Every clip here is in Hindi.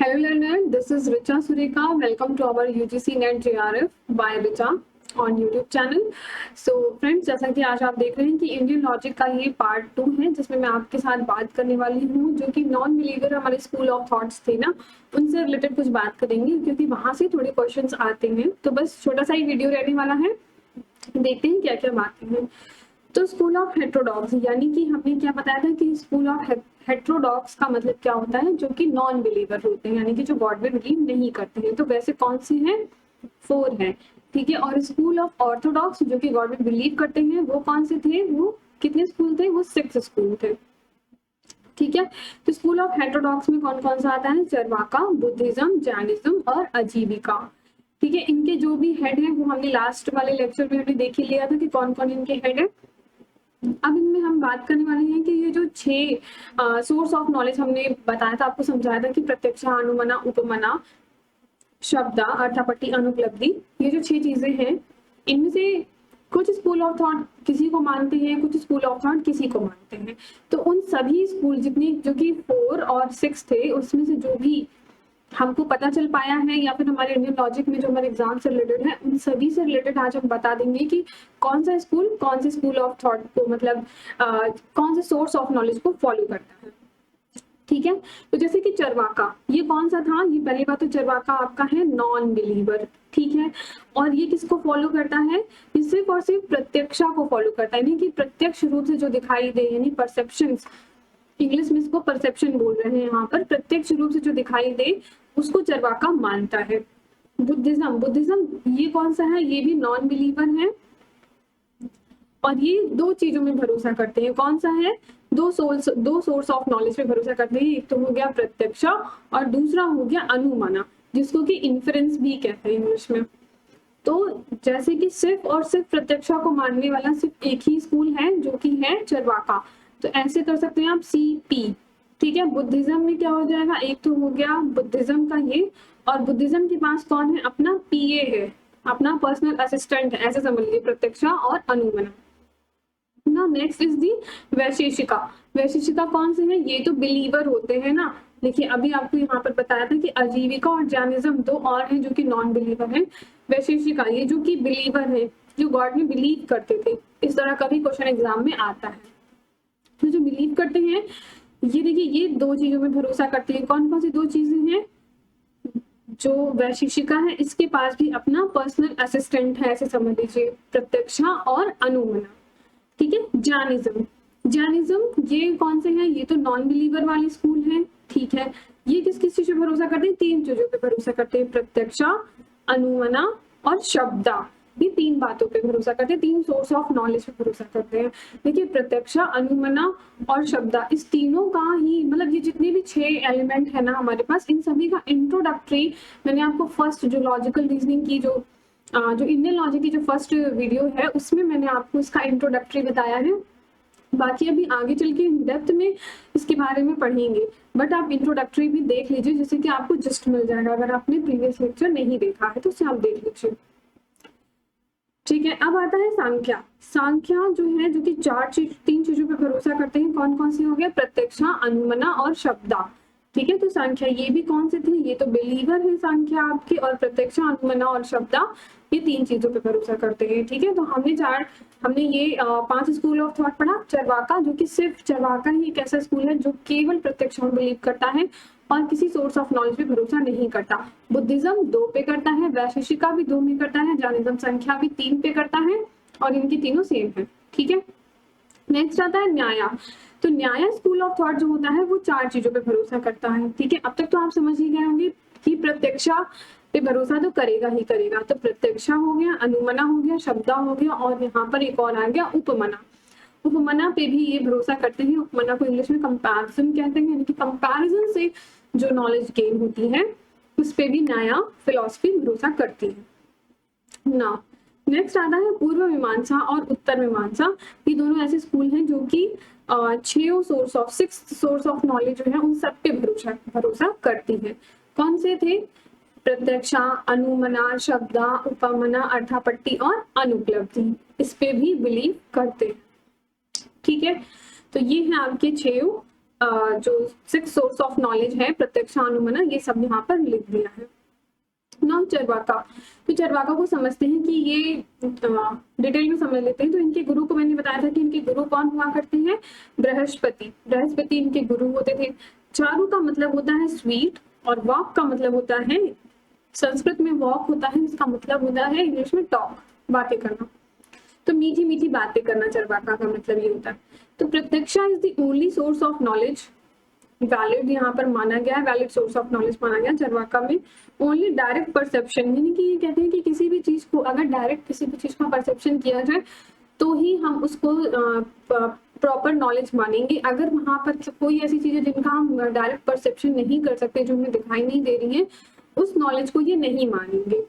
Hello learner, this is Richa Sureka. Welcome to our UGC NET JRF by Richa on YouTube channel. So friends, जैसा कि आज आप देख रहे हैं कि इंडियन लॉजिक का ये पार्ट 2 है जिसमें मैं आपके साथ बात करने वाली हूँ जो कि नॉन बिलीवर हमारे स्कूल ऑफ थॉट्स थे ना, उनसे रिलेटेड कुछ बात करेंगे क्योंकि वहां से थोड़े क्वेश्चंस आते हैं। तो बस छोटा सा ही वीडियो रहने वाला है, देखते हैं क्या क्या बातें हैं। तो स्कूल ऑफ हेट्रोडॉक्स यानी कि हमने क्या बताया था कि स्कूल ऑफ हेट्रोडॉक्स का मतलब क्या होता है, जो कि नॉन बिलीवर होते हैं यानी कि जो गॉड में बिलीव नहीं करते हैं। तो वैसे कौन से हैं? 4 हैं, ठीक है। और स्कूल ऑफ ऑर्थोडॉक्स जो कि गॉड में बिलीव करते हैं वो कौन से थे? वो कितने स्कूल थे? वो 6 स्कूल थे, ठीक है। तो स्कूल ऑफ हेट्रोडॉक्स में कौन कौन सा आता है? चरवाका, बुद्धिज्म, जैनिज्म और अजीविका, ठीक है। इनके जो भी हेड है वो हमने लास्ट वाले लेक्चर में हमने देख ही लिया था कि कौन कौन इनके हेड है। अब इनमें हम बात करने वाले हैं कि ये जो 6 सोर्स ऑफ नॉलेज हमने बताया था, आपको समझाया था कि प्रत्यक्ष, अनुमना, उपमना, शब्दा, अर्थापट्टि, अनुपलब्धि, ये जो 6 चीजें हैं इनमें से कुछ स्कूल ऑफ थॉट किसी को मानते हैं, कुछ स्कूल ऑफ थॉट किसी को मानते हैं। तो उन सभी स्कूल जितने जो कि 4 और 6 थे उसमें से जो भी हमको पता चल पाया है या फिर हमारे इंडियन लॉजिक में जो हमारे एग्जाम से रिलेटेड है उन सभी से रिलेटेड आज हम बता देंगे कि कौन सा स्कूल कौन से स्कूल ऑफ थॉट को मतलब कौन से सोर्स ऑफ नॉलेज को फॉलो करता है, ठीक है। तो जैसे कि चरवाका, ये कौन सा था? ये पहली बात तो चरवाका आपका है नॉन बिलीवर, ठीक है। और ये किसको फॉलो करता है? ये सिर्फ और सिर्फ प्रत्यक्षा को फॉलो करता है, यानी कि प्रत्यक्ष रूप से जो दिखाई दे, यानी परसेप्शन, इंग्लिश में इसको परसेप्शन बोल रहे हैं यहाँ पर, प्रत्यक्ष रूप से जो दिखाई दे उसको चरवाका मानता है। बुद्धिज्म, बुद्धिज्म ये कौन सा है? ये भी नॉन बिलीवर है और ये 2 चीजों में भरोसा करते हैं। कौन सा है? 2 सोर्स ऑफ नॉलेज पे भरोसा करते हैं। एक तो हो गया प्रत्यक्ष और दूसरा हो गया अनुमाना, जिसको कि इन्फरेंस भी कहते हैं इंग्लिश में। तो जैसे कि सिर्फ और सिर्फ प्रत्यक्षा को मानने वाला सिर्फ एक ही स्कूल है जो कि है चरवाका, तो ऐसे कर सकते हैं आप CP, ठीक है। बुद्धिज्म में क्या हो जाएगा? एक तो हो गया बुद्धिज्म का ये, और बुद्धिज्म के पास कौन है? अपना PA है, अपना पर्सनल असिस्टेंट है, ऐसे समझ लीजिए प्रत्यक्षा और अनुमना। ना next is the Vaisheshika. Vaisheshika कौन से हैं? ये तो बिलीवर होते हैं ना। देखिए अभी आपको यहाँ पर बताया था कि अजीविका और जैनिज्म 2 और हैं जो कि नॉन बिलीवर हैं। वैशेषिका ये जो कि बिलीवर है, जो गॉड में बिलीव करते थे। इस तरह का भी क्वेश्चन एग्जाम में आता है। तो जो बिलीव करते हैं ये देखिए ये 2 चीजों में भरोसा करते हैं। कौन कौन सी 2 चीजें हैं? जो वैशेषिका है इसके पास भी अपना पर्सनल असिस्टेंट है, ऐसे समझ लीजिए, प्रत्यक्षा और अनुमना, ठीक है। जैनिज्म, जैनिज्म ये कौन से हैं? ये तो नॉन बिलीवर वाले स्कूल हैं, ठीक है। ये किस किस चीज पे भरोसा करते हैं? 3 चीजों पे भरोसा करते हैं, प्रत्यक्षा, अनुमना और शब्दा। ये 3 बातों पे भरोसा करते हैं, 3 सोर्स ऑफ नॉलेज पे भरोसा करते हैं। देखिए प्रत्यक्षा, अनुमना और शब्दा, इस तीनों का ही मतलब ये जितने भी 6 एलिमेंट है ना हमारे पास, इन सभी का इंट्रोडक्टरी मैंने आपको फर्स्ट जो लॉजिकल रीजनिंग की जो इंडियन लॉजिक की जो फर्स्ट वीडियो है उसमें मैंने आपको इसका इंट्रोडक्टरी बताया है। बाकी अभी आगे चल के डेप्थ में इसके बारे में पढ़ेंगे, बट आप इंट्रोडक्टरी भी देख लीजिए जिससे कि आपको जस्ट मिल जाएगा। अगर आपने प्रीवियस लेक्चर नहीं देखा है तो उसे आप देख लीजिए, ठीक है। अब आता है सांख्या। सांख्या जो है जो कि 3 चीजों पे भरोसा करते हैं। कौन कौन सी हो गया? प्रत्यक्षा, अनुमना और शब्दा, ठीक है। तो सांख्या ये भी कौन से थे? ये तो बिलीवर है सांख्या आपके, और प्रत्यक्षा, अनुमना और शब्दा ये 3 चीजों पे भरोसा करते हैं, ठीक है। तो हमने ये 5 स्कूल ऑफ थॉट पढ़ा। चरवाका जो कि सिर्फ चरवाका ही एक ऐसा स्कूल है जो केवल प्रत्यक्षा में बिलीव करता है और किसी सोर्स ऑफ नॉलेज पे भरोसा नहीं करता। बुद्धिज्म 2 पे करता है, वैशेषिका भी 2 में करता है, जैनिज्म संख्या भी 3 पे करता है और इनकी तीनों सेम है, ठीक है। नेक्स्ट आता है न्याया। तो न्याया स्कूल ऑफ थॉट जो होता है वो 4 चीजों पे भरोसा करता है, ठीक है। अब तक तो आप समझ ही गए होंगे कि प्रत्यक्षा पे भरोसा तो करेगा ही करेगा। तो प्रत्यक्षा हो गया, अनुमना हो गया, शब्दा हो गया और यहाँ पर एक और आ गया उपमना। उपमना पे भी ये भरोसा करते हैं। उपमना को इंग्लिश में कंपैरिजन कहते हैं, यानी कि कंपैरिजन से जो नॉलेज गेन होती है उस पे भी न्याया फिलॉसफी भरोसा करती है ना। नेक्स्ट आता है पूर्व मीमांसा और उत्तर मीमांसा। ये दोनों ऐसे स्कूल हैं जो कि 6 सोर्स ऑफ नॉलेज जो है उन सब पे भरोसा करती है। कौन से थे? प्रत्यक्षा, अनुमना, शब्दा, उपमना, अर्थापट्टि और अनुपलब्धि, इस पे भी बिलीव करते हैं, ठीक है। तो ये है आपके 6 जो 6 सोर्स ऑफ नॉलेज है, प्रत्यक्ष, अनुमना, ये सब यहाँ पर लिख दिया है। नाउ चरवाका, तो चरवाका को समझते हैं कि ये डिटेल में समझ लेते हैं। तो इनके गुरु को मैंने बताया था कि इनके गुरु कौन हुआ करते हैं, बृहस्पति। बृहस्पति इनके गुरु होते थे। चारू का मतलब होता है स्वीट, और वॉक का मतलब होता है, संस्कृत में वॉक होता है, इसका मतलब होता है इंग्लिश में टॉक, बातें करना। तो मीठी मीठी बातें करना चरवाका का मतलब ये होता है। तो प्रत्यक्षा is the only source of knowledge, valid यहाँ पर माना गया है, वैलिड सोर्स ऑफ नॉलेज माना गया चरवाका में। ओनली डायरेक्ट परसेप्शन, यानी कि ये कहते हैं कि किसी भी चीज को अगर डायरेक्ट किसी भी चीज का परसेप्शन किया जाए तो ही हम उसको प्रॉपर नॉलेज मानेंगे। अगर वहां पर कोई ऐसी चीज है जिनका हम डायरेक्ट परसेप्शन नहीं कर सकते, जो हमें दिखाई नहीं दे रही है, उस नॉलेज को ये नहीं मानेंगे।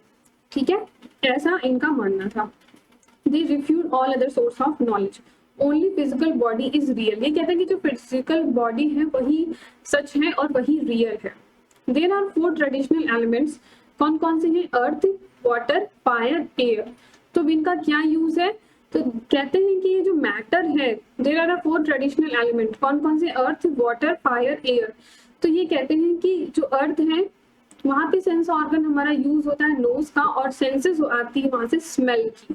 ठीक है, ऐसा इनका मानना था। They refute all other source of knowledge, only physical body is real. ये कहते हैं कि जो फिजिकल बॉडी है वही सच है और वही रियल है। देयर आर 4 ट्रेडिशनल एलिमेंट्स, कौन कौन से हैं, अर्थ, वाटर, फायर, एयर। तो इनका क्या यूज है, तो कहते हैं कि ये जो मैटर है, देयर आर 4 ट्रेडिशनल एलिमेंट, कौन कौन से, अर्थ, वाटर, फायर, एयर। तो ये कहते हैं कि जो अर्थ है वहां पे सेंस ऑर्गन हमारा यूज होता है नोज का, और सेंसेस आती है वहां से स्मेल की।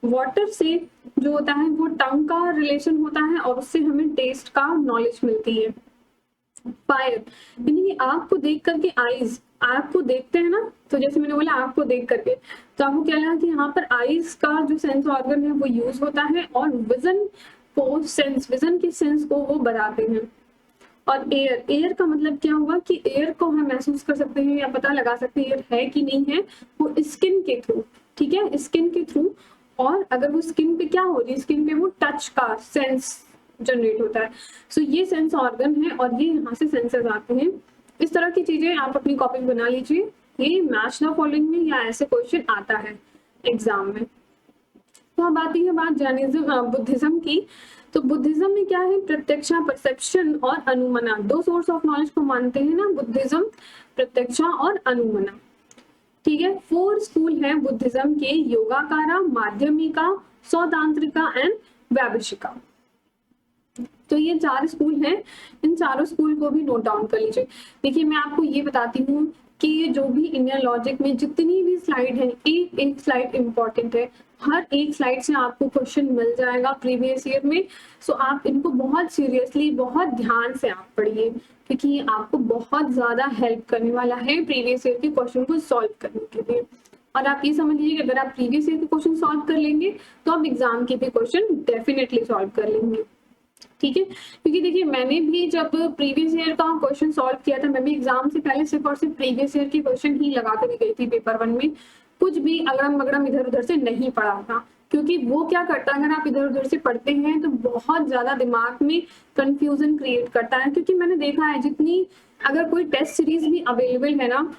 वाटर से जो होता है वो टंग का रिलेशन होता है, और उससे हमें टेस्ट का नॉलेज मिलती है। फायर यानी कि आग को देख करके, आईज, आग को देखते हैं ना, तो जैसे मैंने बोला आग को देख करके, तो आपको क्या लगा कि यहाँ पर आईज का जो सेंस ऑर्गन है वो यूज होता है, और विजन को सेंस, विजन के सेंस को वो बढ़ाते हैं। और एयर, एयर का मतलब क्या हुआ कि एयर को हम महसूस कर सकते हैं या पता लगा सकते हैं एयर है कि नहीं है, वो स्किन के थ्रू। ठीक है, स्किन के थ्रू, और अगर वो स्किन पे क्या हो रही है, स्किन पे वो टच का सेंस जनरेट होता है। सो ये सेंस ऑर्गन है, और ये यहाँ से सेंसेस आते हैं। इस तरह की चीजें आप अपनी कॉपी बना लीजिए, ये मैच द फॉलोइंग में या ऐसे क्वेश्चन आता है एग्जाम में। तो अब आती है बात जैनिज्म, बुद्धिज्म की। तो बुद्धिज्म में क्या है, प्रत्यक्षा, परसेप्शन और अनुमना, 2 सोर्स ऑफ नॉलेज को मानते हैं ना बुद्धिज्म, प्रत्यक्षा और अनुमना। ठीक है, 4 स्कूल है बुद्धिज्म के, योगाकारा, माध्यमिका, सौदांत्रिका एंड वैभिषिका। तो ये 4 स्कूल हैं, इन चारों स्कूल को भी नोट डाउन कर लीजिए। देखिए मैं आपको ये बताती हूँ कि ये जो भी इंडियन लॉजिक में जितनी भी स्लाइड है, एक एक स्लाइड इंपॉर्टेंट है, हर एक स्लाइड से आपको क्वेश्चन मिल जाएगा प्रीवियस ईयर में। सो आप इनको बहुत सीरियसली, बहुत ध्यान से आप पढ़िए, क्योंकि ये आपको बहुत ज्यादा हेल्प करने वाला है प्रीवियस ईयर के क्वेश्चन को सॉल्व करने के लिए। और आप ये समझ लीजिए कि अगर आप प्रीवियस ईयर के क्वेश्चन सॉल्व कर लेंगे तो आप एग्जाम के भी क्वेश्चन डेफिनेटली सॉल्व कर लेंगे। ठीक है, क्योंकि देखिए मैंने भी जब प्रीवियस ईयर का क्वेश्चन सॉल्व किया था, मैं भी एग्जाम से पहले सिर्फ और सिर्फ प्रीवियस ईयर के क्वेश्चन ही लगा कर गई थी पेपर 1 में, कुछ भी अगड़म बगड़म इधर उधर से नहीं पढ़ा था। क्योंकि वो क्या करता है, अगर आप इधर उधर से पढ़ते हैं तो बहुत ज्यादा दिमाग में कंफ्यूजन क्रिएट करता है। क्योंकि मैंने देखा है जितनी, अगर कोई टेस्ट सीरीज भी अवेलेबल है ना,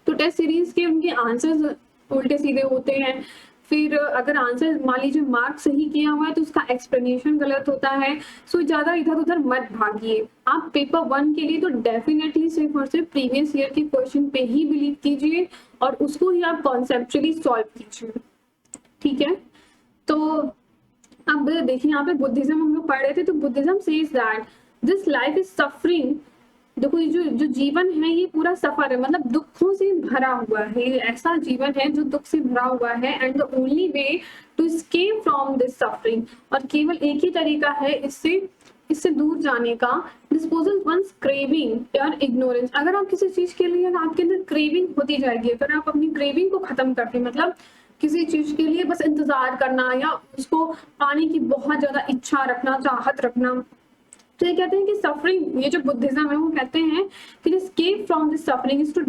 तो टेस्ट सीरीज के उनके आंसर्स उल्टे सीधे होते हैं। फिर अगर आंसर मान लीजिए मार्क सही किया हुआ है तो उसका एक्सप्लेनेशन गलत होता है। सो ज्यादा इधर उधर मत भागिए। आप पेपर 1 के लिए तो डेफिनेटली सिर्फ और सिर्फ प्रीवियस ईयर के क्वेश्चन पे ही बिलीव कीजिए, और उसको ही आप कॉन्सेप्चुअली सॉल्व कीजिए। ठीक है, तो अब देखिए यहाँ पे बुद्धिज्म हम लोग पढ़ रहे थे, तो Buddhism says that this life is suffering. देखो ये जो जीवन है ये पूरा सफर है, मतलब दुखों से भरा हुआ है, ये ऐसा जीवन है जो दुख से भरा हुआ है। And the only way to escape from this suffering, और केवल एक ही तरीका है इससे दूर जाने का, डिस्पोजल वंस क्रेविंग और इग्नोरेंस। अगर आप किसी चीज के लिए आपके अंदर क्रेविंग होती जाएगी, अगर आप अपनी क्रेविंग को खत्म करते, मतलब किसी चीज के लिए बस इंतजार करना या उसको पाने की बहुत ज्यादा इच्छा रखना, चाहत रखना, तो ये कहते हैं कि सफरिंग, ये जो बुद्धिज्म है वो कहते हैं कि escape from this suffering is to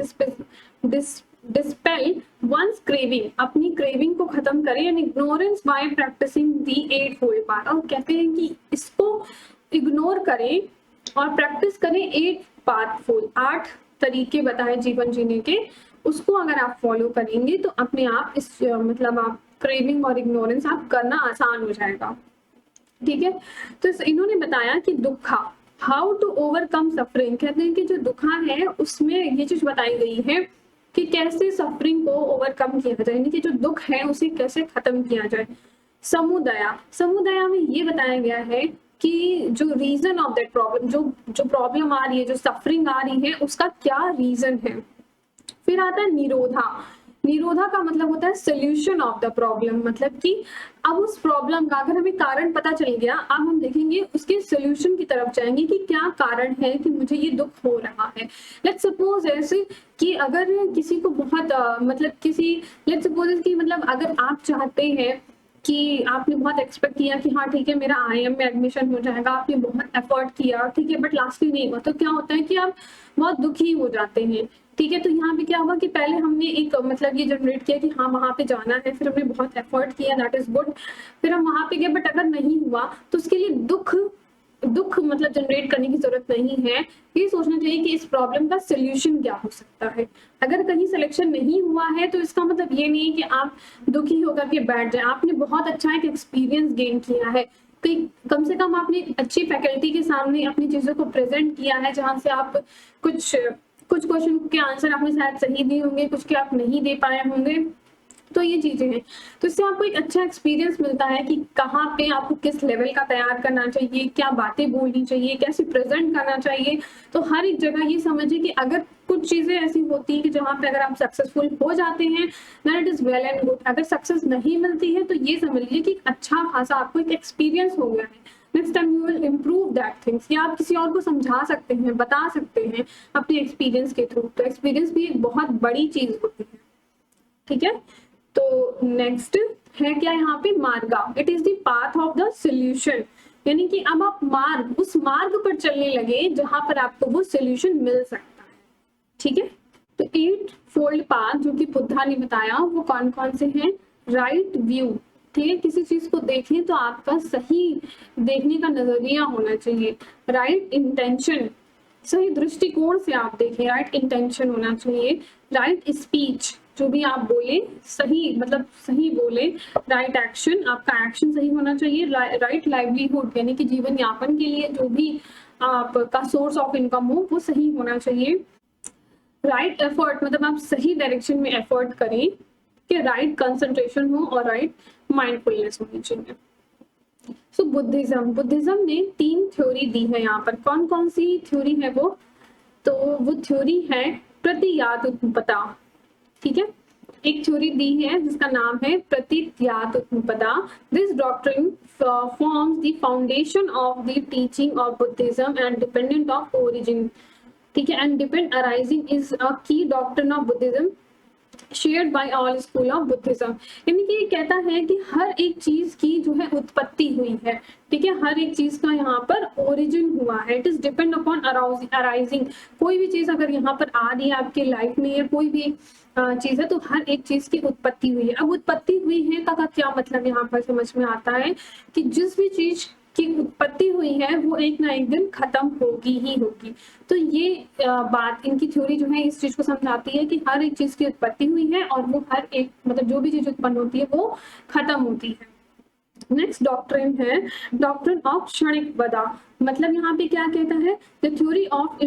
dispel one's craving, अपनी क्रेविंग को खत्म करें, and ignorance by practising the 8 path. और कहते हैं कि इसको इग्नोर करें और प्रैक्टिस करें 8 पाथफुल, 8 तरीके बताए जीवन जीने के, उसको अगर आप फॉलो करेंगे तो अपने आप इस मतलब आप क्रेविंग और इग्नोरेंस आप करना आसान हो जाएगा। ठीक है, तो इन्होंने बताया कि दुखा, हाउ टू ओवरकम सफरिंग। कहते हैं कि जो दुखा है उसमें ये चीज बताई गई है कि कैसे सफरिंग को ओवरकम किया जाए, यानी कि जो दुख है उसे कैसे खत्म किया जाए। समुदाय, समुदाय में ये बताया गया है कि जो रीजन ऑफ दैट प्रॉब्लम, जो प्रॉब्लम आ रही है, जो सफरिंग आ रही है, उसका क्या रीजन है। फिर आता है निरोधा। निरोधा का मतलब होता है सोल्यूशन ऑफ द प्रॉब्लम, मतलब कि अब उस प्रॉब्लम का अगर हमें कारण पता चल गया, अब हम देखेंगे उसके सोल्यूशन की तरफ जाएंगे कि क्या कारण है कि मुझे ये दुख हो रहा है। लेट्स सपोज ऐसे कि अगर किसी को बहुत मतलब किसी लेट्स सपोज कि मतलब अगर आप चाहते हैं कि आपने बहुत एक्सपेक्ट किया कि हाँ ठीक है मेरा IIM में एडमिशन हो जाएगा, आपने बहुत एफर्ट किया, ठीक है, बट लास्टली नहीं हुआ, तो क्या होता है कि आप बहुत दुखी हो जाते हैं। ठीक है, तो यहाँ पे क्या हुआ कि पहले हमने एक मतलब ये जनरेट किया कि हाँ वहां पे जाना है, फिर हमने बहुत एफर्ट किया, दैट इज गुड, फिर हम वहां पे गए, बट अगर नहीं हुआ तो उसके लिए दुख मतलब जनरेट करने की जरूरत नहीं है। ये सोचना चाहिए कि इस प्रॉब्लम का सोल्यूशन क्या हो सकता है। अगर कहीं सिलेक्शन नहीं हुआ है तो इसका मतलब ये नहीं है कि आप दुखी होकर के बैठ जाए। आपने बहुत अच्छा एक एक्सपीरियंस गेन किया है, कम से कम आपने अच्छी फैकल्टी के सामने अपनी चीजों को प्रेजेंट किया है, जहां से आप कुछ कुछ क्वेश्चन के आंसर आपने शायद सही दिए होंगे, कुछ के आप नहीं दे पाए होंगे। तो ये चीजें हैं, तो इससे आपको एक अच्छा एक्सपीरियंस मिलता है कि कहाँ पे आपको किस लेवल का तैयार करना चाहिए, क्या बातें बोलनी चाहिए, कैसे प्रेजेंट करना चाहिए। तो हर एक जगह ये समझिए कि अगर कुछ चीजें ऐसी होती है कि जहाँ पे अगर आप सक्सेसफुल हो जाते हैं then it is well and good. अगर सक्सेस नहीं मिलती है तो ये समझ लीजिए कि अच्छा खासा आपको एक एक्सपीरियंस हो गया है। Next time you will improve that things, या आप किसी और को समझा सकते हैं, बता सकते हैं अपने एक्सपीरियंस के थ्रू। तो एक्सपीरियंस भी एक बहुत बड़ी चीज होती है। ठीक है, तो नेक्स्ट है क्या यहाँ पे मार्गा, it is the path of the solution, यानी कि अब आप उस मार्ग पर चलने लगे जहां पर आपको वो सोल्यूशन मिल सकता है। ठीक है, तो 8 फोल्ड पाथ जो कि बुद्धा ने बताया वो कौन कौन से हैं। राइट व्यू, ठीक है, किसी चीज को देखें तो आपका सही देखने का नजरिया होना चाहिए। राइट इंटेंशन, सही दृष्टिकोण से आप देखें, राइट इंटेंशन होना चाहिए। राइट स्पीच, जो भी आप बोले सही मतलब सही बोले। राइट एक्शन, आपका एक्शन सही होना चाहिए। राइट लाइवलीहुड, यानी कि जीवन यापन के लिए जो भी आपका सोर्स ऑफ इनकम हो वो सही होना चाहिए। राइट एफर्ट, मतलब आप सही डायरेक्शन में एफर्ट करें कि राइट कंसंट्रेशन हो और राइट माइंडफुलनेस होनी चाहिए। सो बुद्धिज्म ने 3 थ्योरी दी है यहाँ पर। कौन कौन सी थ्योरी है वो, तो वो थ्योरी है प्रतियातुपता। ठीक है, एक थ्योरी दी है जिसका नाम है प्रतियातुपता। This doctrine forms the foundation of the teaching of Buddhism and dependent of origin. ठीक है, and depend arising is a key doctrine of Buddhism shared by all school of Buddhism. यानी कि ये कहता है कि हर एक चीज की जो है उत्पत्ति हुई है। ठीक है, हर एक चीज का यहाँ पर ओरिजिन हुआ है। It is depend upon arising. कोई भी चीज अगर यहाँ पर आ रही है आपके लाइफ में या कोई भी चीज है तो हर एक चीज की उत्पत्ति हुई है। अब उत्पत्ति हुई है का क्या मतलब यहाँ पर समझ में आता है कि जिस भी चीज की उत्पत्ति हुई है वो एक ना एक दिन खत्म होगी ही होगी। तो ये बात इनकी थ्योरी जो है इस चीज को समझाती है कि हर एक चीज की उत्पत्ति हुई है और वो हर एक मतलब जो भी चीज उत्पन्न होती है वो खत्म होती है। नेक्स्ट डॉक्ट्रिन है डॉक्ट्रिन ऑफ क्षणिकवदा। मतलब यहाँ पे क्या कहता है, the theory of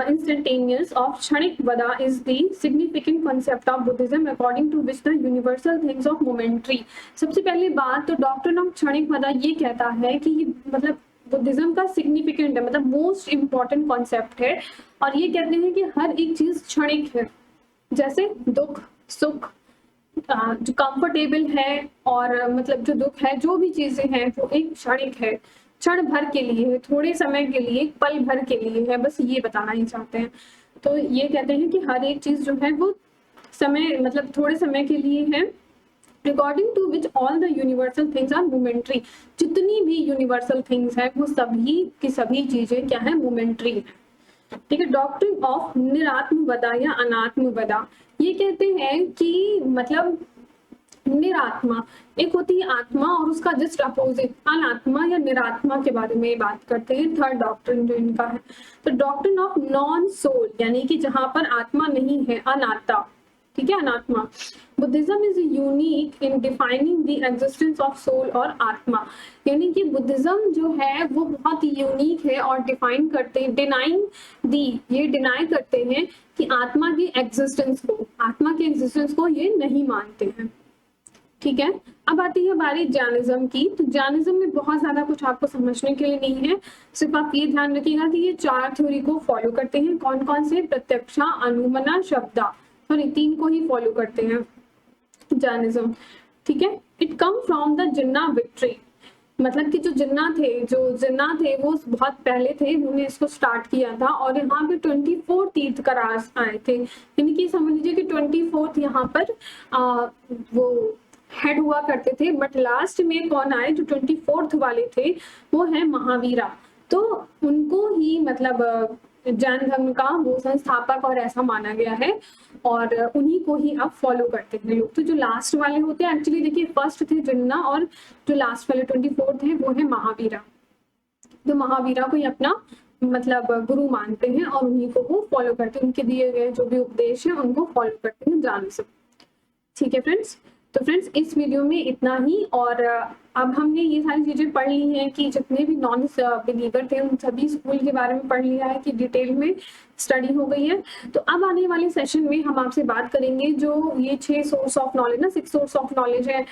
instantaneous of क्षणिकवदा is the significant concept of Buddhism according to which the universal things of momentary। सबसे पहली बात तो डॉक्ट्रिन ऑफ क्षणिकवदा ये कहता है कि ये मतलब बुद्धिज्म का सिग्निफिकेंट है, मतलब मोस्ट इंपॉर्टेंट कॉन्सेप्ट है। और ये कहते हैं कि हर एक चीज क्षणिक है, जैसे दुख सुख जो कंफर्टेबल है और मतलब जो दुख है जो भी चीजें हैं वो एक क्षणिक है, क्षण भर के लिए, थोड़े समय के लिए, पल भर के लिए है, बस ये बताना ही चाहते हैं। तो ये कहते हैं कि हर एक चीज जो है वो समय मतलब थोड़े समय के लिए है। According to which all the universal things are momentary. जितनी भी यूनिवर्सल थिंग्स है वो सभी की सभी चीजें क्या है, मोमेंट्री है। ठीक है, डॉक्ट्रिन ऑफ निरात्मवदा या अनात्मवदा। ये कहते हैं कि मतलब निरात्मा एक होती है आत्मा और उसका जस्ट अपोजिट अनात्मा या निरात्मा के बारे में बात करते हैं। थर्ड डॉक्ट्रिन जो इनका है तो डॉक्ट्रिन ऑफ नॉन सोल, यानी कि जहां पर आत्मा नहीं है, अनात्मा। ठीक है, अनात्मा। Buddhism is unique in defining the existence of soul और आत्मा। यानी कि बुद्धिज्म जो है वो बहुत यूनिक है और डिफाइन करते हैं, ये डिनाई करते हैं कि आत्मा की एग्जिस्टेंस को, आत्मा के एग्जिस्टेंस को ये नहीं मानते हैं। ठीक है। अब आती है बारी जैनिज्म की। तो जैनिज्म में बहुत ज्यादा कुछ आपको समझने के लिए नहीं है, सिर्फ आप ये ध्यान रखिएगा कि ये 4 थ्योरी को फॉलो करते हैं। कौन कौन से? प्रत्यक्षा, अनुमना, शब्दा, सॉरी 3 को ही फॉलो करते हैं जैनिज्म। ठीक है। It come from the Jinnah victory, मतलब कि जो जिन्ना थे वो बहुत पहले थे, उन्होंने इसको स्टार्ट किया था और यहाँ पे 24 तीर्थंकर आए थे, यानी कि समझ लीजिए कि 24 यहाँ पर वो हेड हुआ करते थे। बट लास्ट में कौन आए? जो 24 वाले थे वो है महावीरा। तो उनको ही मतलब जैन धर्म का वो संस्थापक और ऐसा माना गया है और उन्हीं को ही अब फॉलो करते हैं लोग। तो जो लास्ट वाले होते हैं, एक्चुअली देखिए फर्स्ट थे जिन्ना और जो लास्ट वाले 24 थे वो है महावीरा। तो महावीरा को ही अपना मतलब गुरु मानते हैं और उन्हीं को वो फॉलो करते हैं, उनके दिए गए जो भी उपदेश है उनको फॉलो करते हैं जान से। ठीक है फ्रेंड्स। तो फ्रेंड्स इस वीडियो में इतना ही, और अब हमने ये सारी चीजें पढ़ ली हैं कि जितने भी नॉन बिलीवर थे उन सभी स्कूल के बारे में पढ़ लिया है कि डिटेल में स्टडी हो गई है। तो अब आने वाले सेशन में हम आपसे बात करेंगे जो ये 6 सोर्स ऑफ नॉलेज ना, 6 सोर्स ऑफ नॉलेज है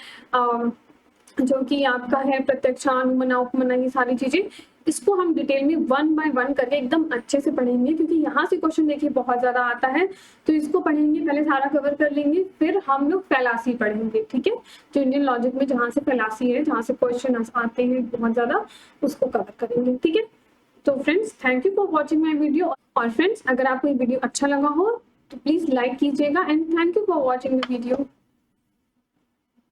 जो कि आपका है प्रत्यक्षा, अनुमना, उपमना, ये सारी चीजें, इसको हम डिटेल में 1 बाय 1 करके एकदम अच्छे से पढ़ेंगे, क्योंकि यहाँ से क्वेश्चन देखिए बहुत ज्यादा आता है। तो इसको पढ़ेंगे, पहले सारा कवर कर लेंगे, फिर हम लोग फैलासी पढ़ेंगे। ठीक है। जो इंडियन लॉजिक में जहाँ से फैलासी है, जहाँ से क्वेश्चन आते हैं बहुत ज्यादा, उसको कवर करेंगे। ठीक है। तो friends thank you for watching my video. और फ्रेंड्स अगर आपको ये वीडियो अच्छा लगा हो तो प्लीज लाइक कीजिएगा and thank you for watching the video.